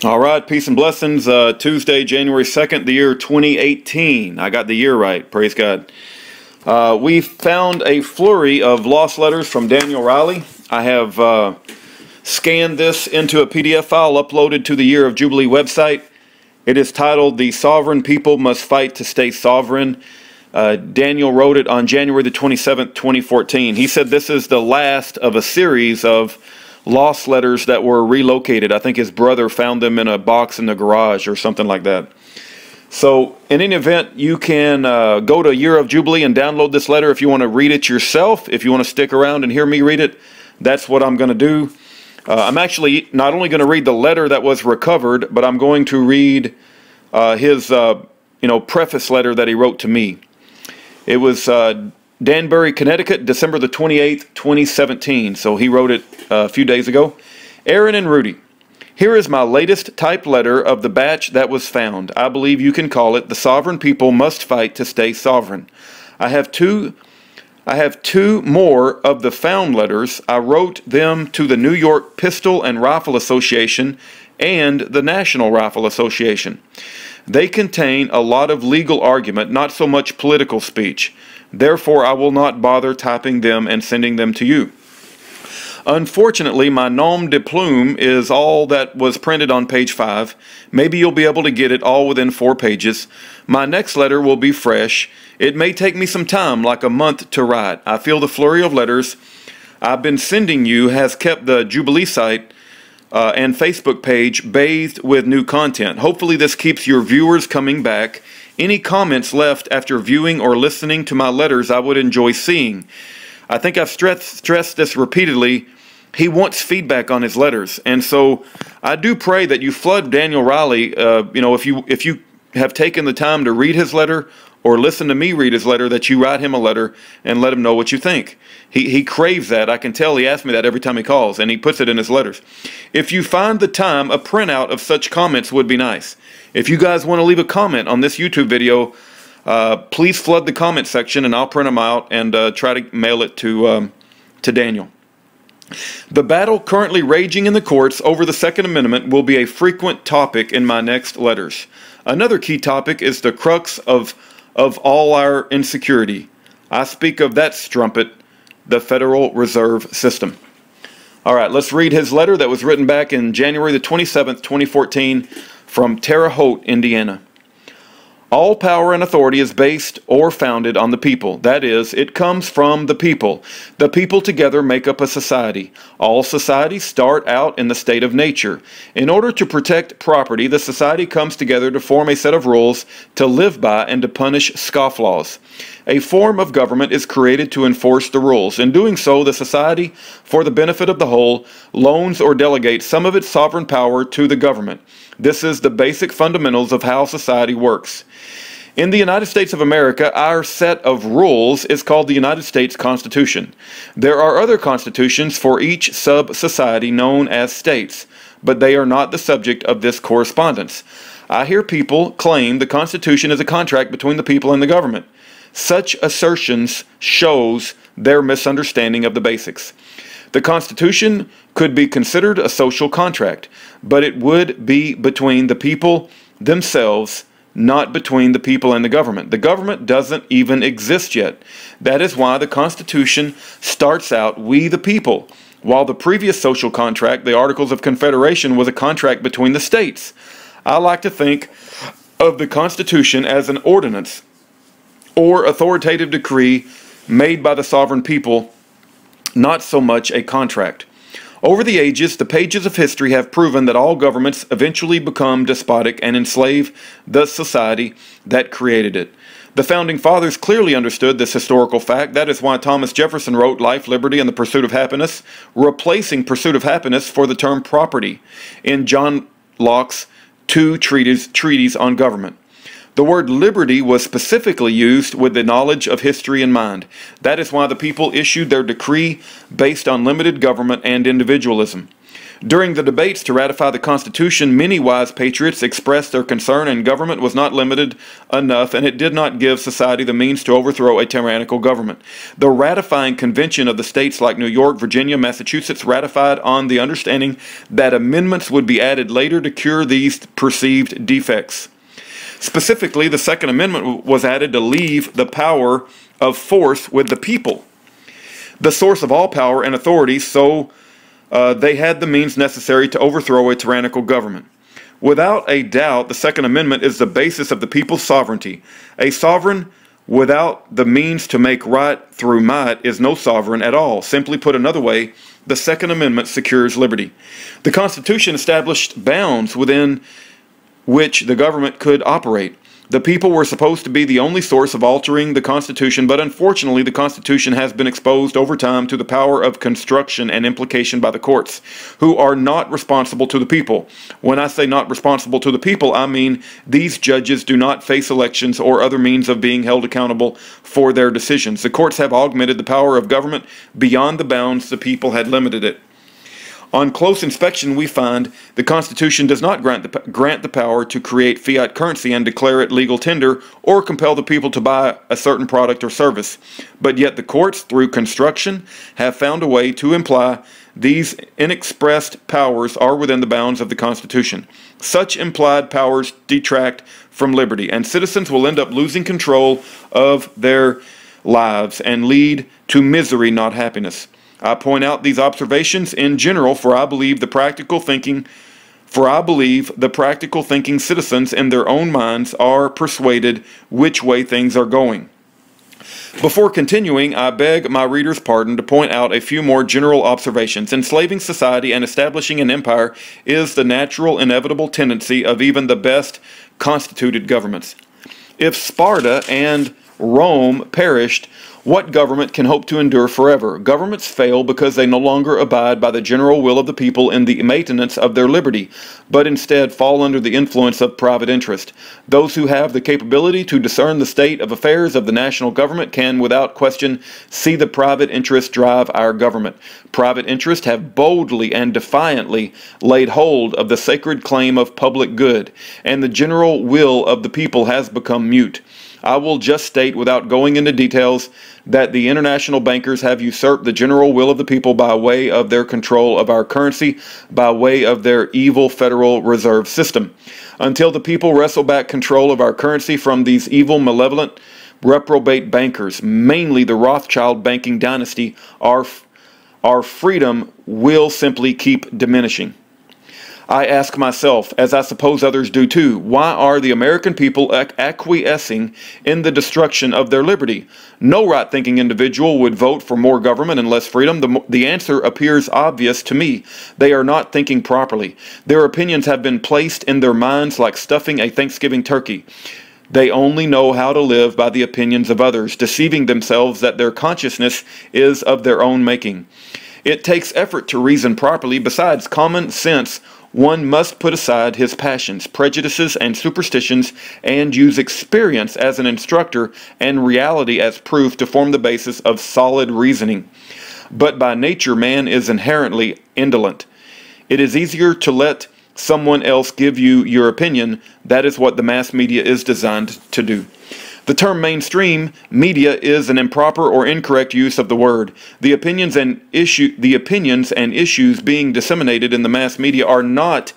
All right, peace and blessings. Tuesday, January 2nd, the year 2018. I got the year right, praise God. We found a flurry of lost letters from Daniel Riley. I have scanned this into a PDF file uploaded to the Year of Jubilee website. It is titled, "The Sovereign People Must Fight to Stay Sovereign." Daniel wrote it on January the 27th, 2014. He said this is the last of a series of lost letters that were relocated. I think his brother found them in a box in the garage or something like that. So in any event, you can go to Year of Jubilee and download this letter if you want to read it yourself. If you want to stick around and hear me read it, that's what I'm going to do. I'm actually not only going to read the letter that was recovered, but I'm going to read his preface letter that he wrote to me. It was Danbury, Connecticut, December the 28th, 2017. So he wrote it a few days ago. Aaron and Rudy, here is my latest typed letter of the batch that was found. I believe you can call it "The Sovereign People Must Fight to Stay Sovereign." I have two more of the found letters. I wrote them to the New York Pistol and Rifle Association and the National Rifle Association. They contain a lot of legal argument, not so much political speech. Therefore, I will not bother typing them and sending them to you. Unfortunately, my nom de plume is all that was printed on page 5. Maybe you'll be able to get it all within 4 pages. My next letter will be fresh. It may take me some time, like a month, to write. I feel the flurry of letters I've been sending you has kept the Jubilee site and Facebook page bathed with new content. Hopefully this keeps your viewers coming back. Any comments left after viewing or listening to my letters I would enjoy seeing. I think I've stressed this repeatedly. He wants feedback on his letters, and so I do pray that you flood Daniel Riley. If you have taken the time to read his letter or listen to me read his letter, that you write him a letter and let him know what you think. He craves that. I can tell he asks me that every time he calls, and he puts it in his letters. If you find the time, a printout of such comments would be nice. If you guys want to leave a comment on this YouTube video, please flood the comment section and I'll print them out and try to mail it to Daniel. The battle currently raging in the courts over the Second Amendment will be a frequent topic in my next letters. Another key topic is the crux of all our insecurity. I speak of that strumpet, the Federal Reserve System. All right, let's read his letter that was written back in January the 27th, 2014 from Terre Haute, Indiana. All power and authority is based or founded on the people. That is, it comes from the people. The people together make up a society. All societies start out in the state of nature. In order to protect property, the society comes together to form a set of rules to live by and to punish scofflaws. A form of government is created to enforce the rules. In doing so, the society, for the benefit of the whole, loans or delegates some of its sovereign power to the government. This is the basic fundamentals of how society works. In the United States of America, our set of rules is called the United States Constitution. There are other constitutions for each sub-society known as states, but they are not the subject of this correspondence. I hear people claim the Constitution is a contract between the people and the government. Such assertions shows their misunderstanding of the basics. The Constitution could be considered a social contract, but it would be between the people themselves, not between the people and the government. The government doesn't even exist yet. That is why the Constitution starts out, "We the people," while the previous social contract, the Articles of Confederation, was a contract between the states. I like to think of the Constitution as an ordinance or authoritative decree made by the sovereign people, not so much a contract. Over the ages, the pages of history have proven that all governments eventually become despotic and enslave the society that created it. The Founding Fathers clearly understood this historical fact. That is why Thomas Jefferson wrote Life, Liberty, and the Pursuit of Happiness, replacing pursuit of happiness for the term property in John Locke's 2 treatises on government. The word liberty was specifically used with the knowledge of history in mind. That is why the people issued their decree based on limited government and individualism. During the debates to ratify the Constitution, many wise patriots expressed their concern and government was not limited enough, and it did not give society the means to overthrow a tyrannical government. The ratifying convention of the states like New York, Virginia, Massachusetts ratified on the understanding that amendments would be added later to cure these perceived defects. Specifically, the Second Amendment was added to leave the power of force with the people, the source of all power and authority, so they had the means necessary to overthrow a tyrannical government. Without a doubt, the Second Amendment is the basis of the people's sovereignty. A sovereign without the means to make right through might is no sovereign at all. Simply put another way, the Second Amendment secures liberty. The Constitution established bounds within which the government could operate. The people were supposed to be the only source of altering the Constitution, but unfortunately the Constitution has been exposed over time to the power of construction and implication by the courts, who are not responsible to the people. When I say not responsible to the people, I mean these judges do not face elections or other means of being held accountable for their decisions. The courts have augmented the power of government beyond the bounds the people had limited it. On close inspection, we find the Constitution does not grant the power to create fiat currency and declare it legal tender or compel the people to buy a certain product or service. But yet the courts, through construction, have found a way to imply these inexpressed powers are within the bounds of the Constitution. Such implied powers detract from liberty, and citizens will end up losing control of their lives and lead to misery, not happiness. I point out these observations in general, for I believe the practical thinking citizens in their own minds are persuaded which way things are going. Before continuing, I beg my reader's pardon to point out a few more general observations. Enslaving society and establishing an empire is the natural, inevitable tendency of even the best constituted governments. If Sparta and Rome perished, what government can hope to endure forever? Governments fail because they no longer abide by the general will of the people in the maintenance of their liberty, but instead fall under the influence of private interest. Those who have the capability to discern the state of affairs of the national government can, without question, see the private interest drive our government. Private interests have boldly and defiantly laid hold of the sacred claim of public good, and the general will of the people has become mute. I will just state, without going into details, that the international bankers have usurped the general will of the people by way of their control of our currency, by way of their evil Federal Reserve System. Until the people wrestle back control of our currency from these evil, malevolent, reprobate bankers, mainly the Rothschild banking dynasty, our freedom will simply keep diminishing. I ask myself, as I suppose others do too, why are the American people acquiescing in the destruction of their liberty? No right-thinking individual would vote for more government and less freedom. The answer appears obvious to me. They are not thinking properly. Their opinions have been placed in their minds like stuffing a Thanksgiving turkey. They only know how to live by the opinions of others, deceiving themselves that their consciousness is of their own making. It takes effort to reason properly. Besides common sense, one must put aside his passions, prejudices, and superstitions and use experience as an instructor and reality as proof to form the basis of solid reasoning. But by nature, man is inherently indolent. It is easier to let someone else give you your opinion. That is what the mass media is designed to do. The term mainstream media is an improper or incorrect use of the word. The opinions and issues being disseminated in the mass media are not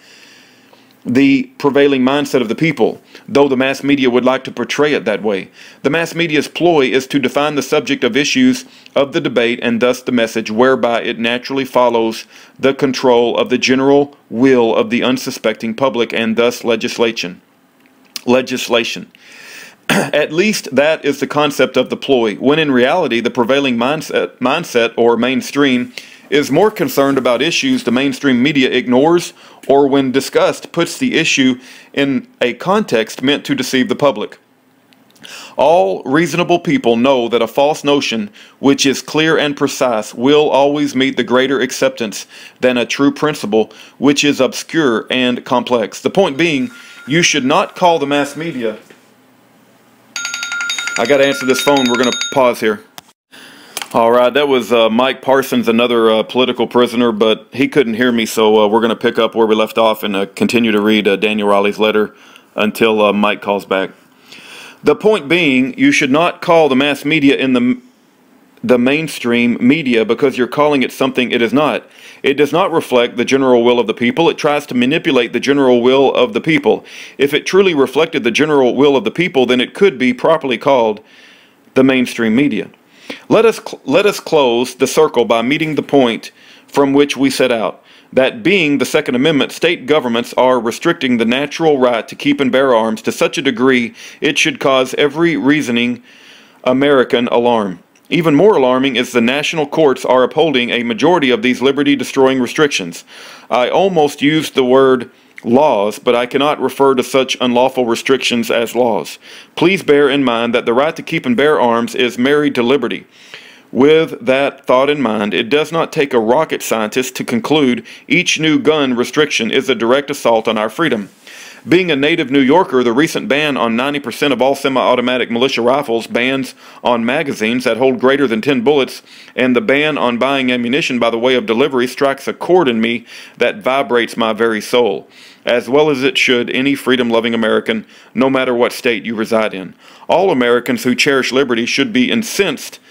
the prevailing mindset of the people, though the mass media would like to portray it that way. The mass media's ploy is to define the subject of issues of the debate and thus the message, whereby it naturally follows the control of the general will of the unsuspecting public and thus legislation. At least that is the concept of the ploy, when in reality the prevailing mindset or mainstream is more concerned about issues the mainstream media ignores, or when discussed puts the issue in a context meant to deceive the public. All reasonable people know that a false notion, which is clear and precise, will always meet the greater acceptance than a true principle, which is obscure and complex. The point being, you should not call the mass media... I got to answer this phone. We're going to pause here. All right, that was Mike Parsons, another political prisoner, but he couldn't hear me, so we're going to pick up where we left off and continue to read Daniel Riley's letter until Mike calls back. The point being, you should not call the mass media in the mainstream media because you're calling it something it is not. It does not reflect the general will of the people. It tries to manipulate the general will of the people. If it truly reflected the general will of the people, then it could be properly called the mainstream media. Let us close the circle by meeting the point from which we set out, that being the Second Amendment, state governments are restricting the natural right to keep and bear arms to such a degree it should cause every reasoning American alarm. Even more alarming is the national courts are upholding a majority of these liberty-destroying restrictions. I almost used the word laws, but I cannot refer to such unlawful restrictions as laws. Please bear in mind that the right to keep and bear arms is married to liberty. With that thought in mind, it does not take a rocket scientist to conclude each new gun restriction is a direct assault on our freedom. Being a native New Yorker, the recent ban on 90% of all semi-automatic militia rifles, bans on magazines that hold greater than 10 bullets, and the ban on buying ammunition by the way of delivery strikes a chord in me that vibrates my very soul, as well as it should any freedom-loving American, no matter what state you reside in. All Americans who cherish liberty should be incensed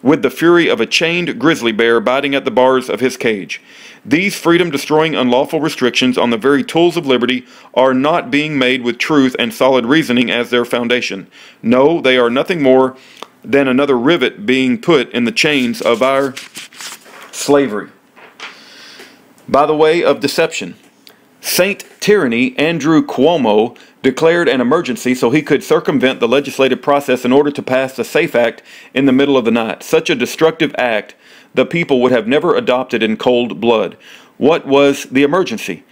with the fury of a chained grizzly bear biting at the bars of his cage. These freedom-destroying unlawful restrictions on the very tools of liberty are not being made with truth and solid reasoning as their foundation. No, they are nothing more than another rivet being put in the chains of our slavery by the way of deception. Saint Tyranny Andrew Cuomo declared an emergency so he could circumvent the legislative process in order to pass the SAFE Act in the middle of the night. Such a destructive act the people would have never adopted in cold blood. What was the emergency?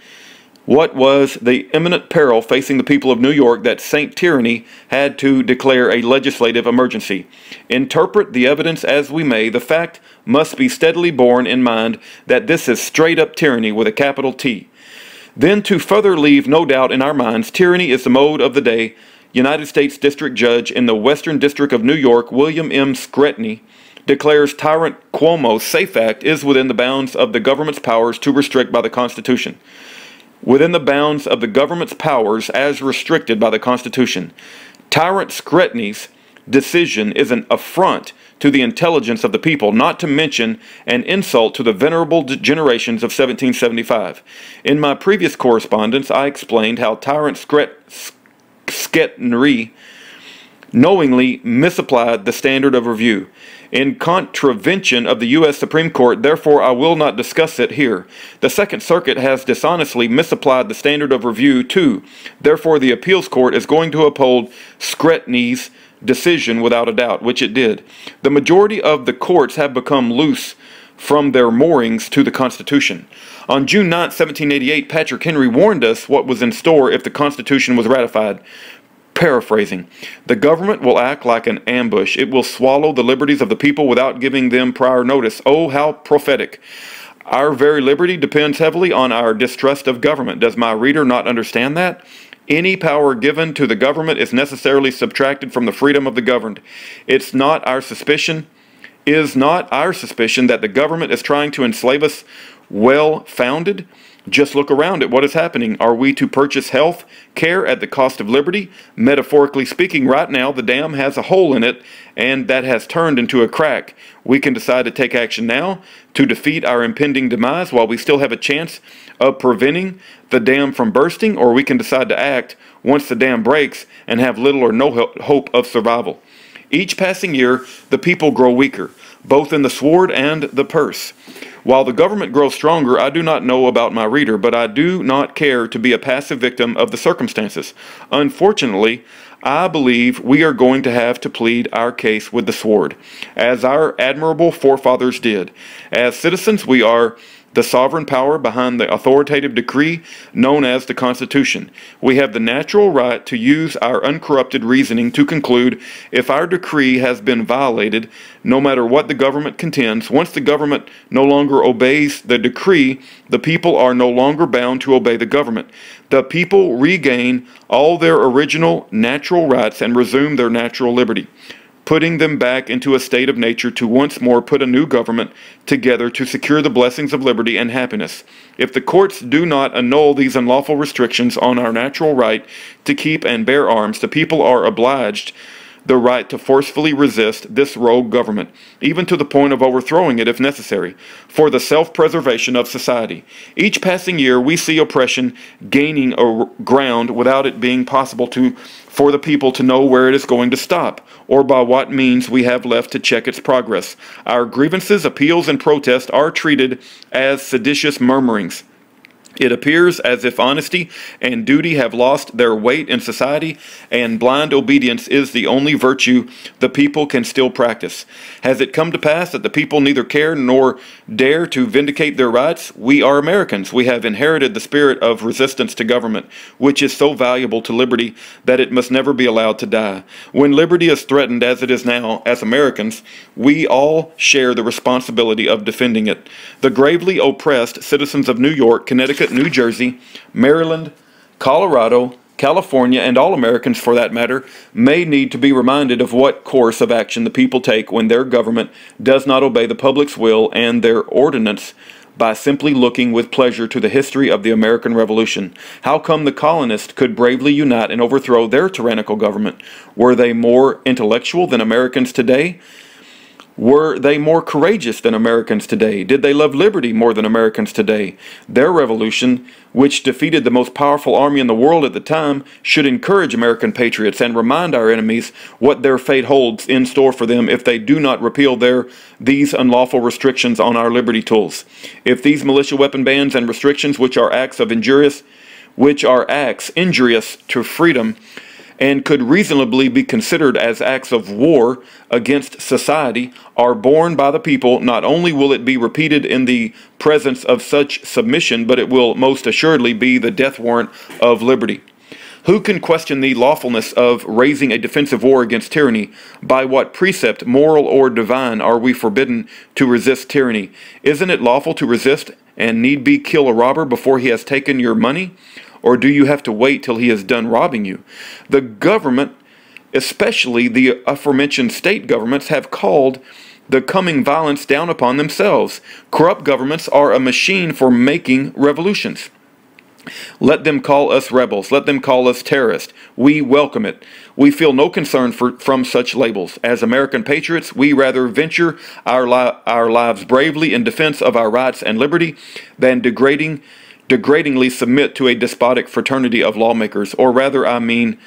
What was the imminent peril facing the people of New York that Saint Tyranny had to declare a legislative emergency? Interpret the evidence as we may, the fact must be steadily borne in mind that this is straight-up tyranny with a capital T. Then, to further leave no doubt in our minds, tyranny is the mode of the day. United States District Judge in the Western District of New York, William M. Scretany, declares tyrant Cuomo's SAFE Act is within the bounds of the government's powers to restrict by the Constitution. Within the bounds of the government's powers as restricted by the Constitution. Tyrant Scretany's decision is an affront to the intelligence of the people, not to mention an insult to the venerable generations of 1775. In my previous correspondence, I explained how tyrant Scretany knowingly misapplied the standard of review in contravention of the U.S. Supreme Court. Therefore, I will not discuss it here. The Second Circuit has dishonestly misapplied the standard of review too. Therefore, the appeals court is going to uphold Scretany's decision without a doubt, which it did. The majority of the courts have become loose from their moorings to the Constitution. On June 9, 1788, Patrick Henry warned us what was in store if the Constitution was ratified. Paraphrasing, the government will act like an ambush. It will swallow the liberties of the people without giving them prior notice. Oh, how prophetic. Our very liberty depends heavily on our distrust of government. Does my reader not understand that? Any power given to the government is necessarily subtracted from the freedom of the governed. Is not our suspicion that the government is trying to enslave us well-founded? Just look around at what is happening. Are we to purchase health care at the cost of liberty? Metaphorically speaking, right now the dam has a hole in it and that has turned into a crack. We can decide to take action now to defeat our impending demise while we still have a chance of preventing the dam from bursting, or we can decide to act once the dam breaks and have little or no hope of survival. Each passing year, the people grow weaker, both in the sword and the purse. While the government grows stronger, I do not know about my reader, but I do not care to be a passive victim of the circumstances. Unfortunately, I believe we are going to have to plead our case with the sword, as our admirable forefathers did. As citizens, we are the sovereign power behind the authoritative decree known as the Constitution. We have the natural right to use our uncorrupted reasoning to conclude if our decree has been violated, no matter what the government contends. Once the government no longer obeys the decree, the people are no longer bound to obey the government. The people regain all their original natural rights and resume their natural liberty. putting them back into a state of nature to once more put a new government together to secure the blessings of liberty and happiness. If the courts do not annul these unlawful restrictions on our natural right to keep and bear arms, the people are obliged the right to forcefully resist this rogue government, even to the point of overthrowing it if necessary, for the self-preservation of society. Each passing year we see oppression gaining ground without it being possible for the people to know where it is going to stop, or by what means we have left to check its progress. Our grievances, appeals, and protests are treated as seditious murmurings. It appears as if honesty and duty have lost their weight in society, and blind obedience is the only virtue the people can still practice. Has it come to pass that the people neither care nor dare to vindicate their rights? We are Americans. We have inherited the spirit of resistance to government, which is so valuable to liberty that it must never be allowed to die. When liberty is threatened, as it is now, as Americans, we all share the responsibility of defending it. The gravely oppressed citizens of New York, Connecticut, New Jersey, Maryland, Colorado, California, and all Americans for that matter, may need to be reminded of what course of action the people take when their government does not obey the public's will and their ordinance by simply looking with pleasure to the history of the American Revolution. How come the colonists could bravely unite and overthrow their tyrannical government? Were they more intellectual than Americans today? Were they more courageous than Americans today? Did they love liberty more than Americans today? Their revolution, which defeated the most powerful army in the world at the time, should encourage American patriots and remind our enemies what their fate holds in store for them if they do not repeal these unlawful restrictions on our liberty tools. If these militia weapon bans and restrictions, which are acts injurious to freedom, and could reasonably be considered as acts of war against society, are borne by the people, not only will it be repeated in the presence of such submission, but it will most assuredly be the death warrant of liberty. Who can question the lawfulness of raising a defensive war against tyranny? By what precept, moral or divine, are we forbidden to resist tyranny? Isn't it lawful to resist and need be kill a robber before he has taken your money? Or do you have to wait till he is done robbing you? The government, especially the aforementioned state governments, have called the coming violence down upon themselves. Corrupt governments are a machine for making revolutions. Let them call us rebels. Let them call us terrorists. We welcome it. We feel no concern from such labels. As American patriots, we rather venture our lives bravely in defense of our rights and liberty than degradingly submit to a despotic fraternity of lawmakers, or rather, I mean,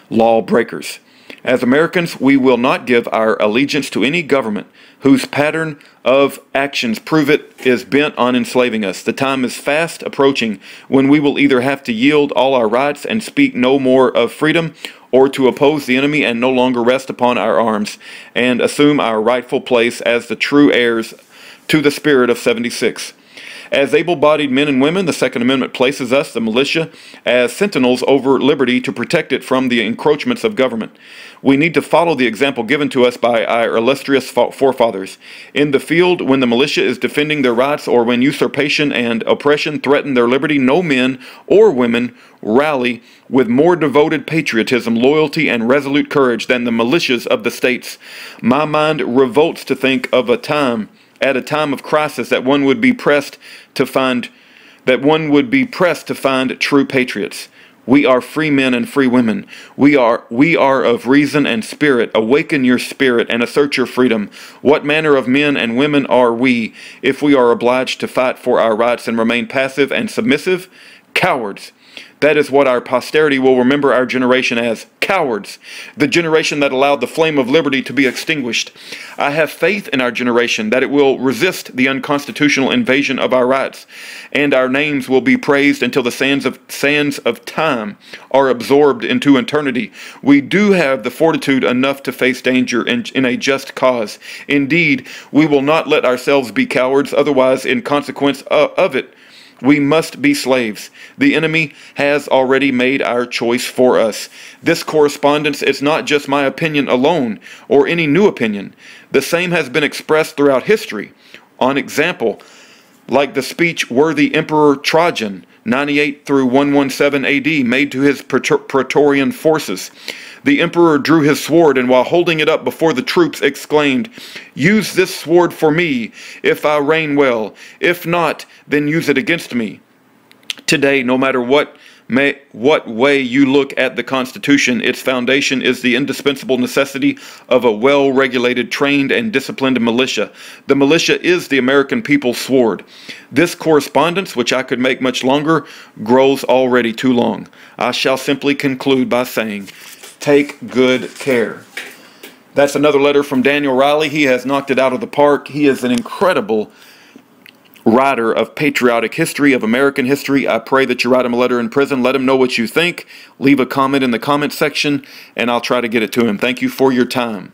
lawbreakers. As Americans, we will not give our allegiance to any government whose pattern of actions prove it is bent on enslaving us. The time is fast approaching when we will either have to yield all our rights and speak no more of freedom, or to oppose the enemy and no longer rest upon our arms and assume our rightful place as the true heirs to the spirit of '76. As able-bodied men and women, the Second Amendment places us, the militia, as sentinels over liberty to protect it from the encroachments of government. We need to follow the example given to us by our illustrious forefathers. In the field, when the militia is defending their rights, or when usurpation and oppression threaten their liberty, no men or women rally with more devoted patriotism, loyalty, and resolute courage than the militias of the states. My mind revolts to think of at a time of crisis that one would be pressed to find true patriots. We are free men and free women. We are of reason and spirit. Awaken your spirit and assert your freedom. What manner of men and women are we if we are obliged to fight for our rights and remain passive and submissive? Cowards. That is what our posterity will remember our generation as, cowards, the generation that allowed the flame of liberty to be extinguished. I have faith in our generation that it will resist the unconstitutional invasion of our rights, and our names will be praised until the sands of time are absorbed into eternity. We do have the fortitude enough to face danger in a just cause. Indeed, we will not let ourselves be cowards, otherwise, in consequence of it, we must be slaves. The enemy has already made our choice for us. This correspondence is not just my opinion alone, or any new opinion. The same has been expressed throughout history. On example, like the speech worthy Emperor Trajan 98 through 117 AD, made to his Praetorian forces. The emperor drew his sword, and while holding it up before the troops, exclaimed, "Use this sword for me, if I reign well. If not, then use it against me." Today, no matter what way you look at the Constitution, its foundation is the indispensable necessity of a well-regulated, trained, and disciplined militia. The militia is the American people's sword. This correspondence, which I could make much longer, grows already too long. I shall simply conclude by saying, take good care. That's another letter from Daniel Riley. He has knocked it out of the park. He is an incredible writer of patriotic history, of American history. I pray that you write him a letter in prison. Let him know what you think. Leave a comment in the comment section, and I'll try to get it to him. Thank you for your time.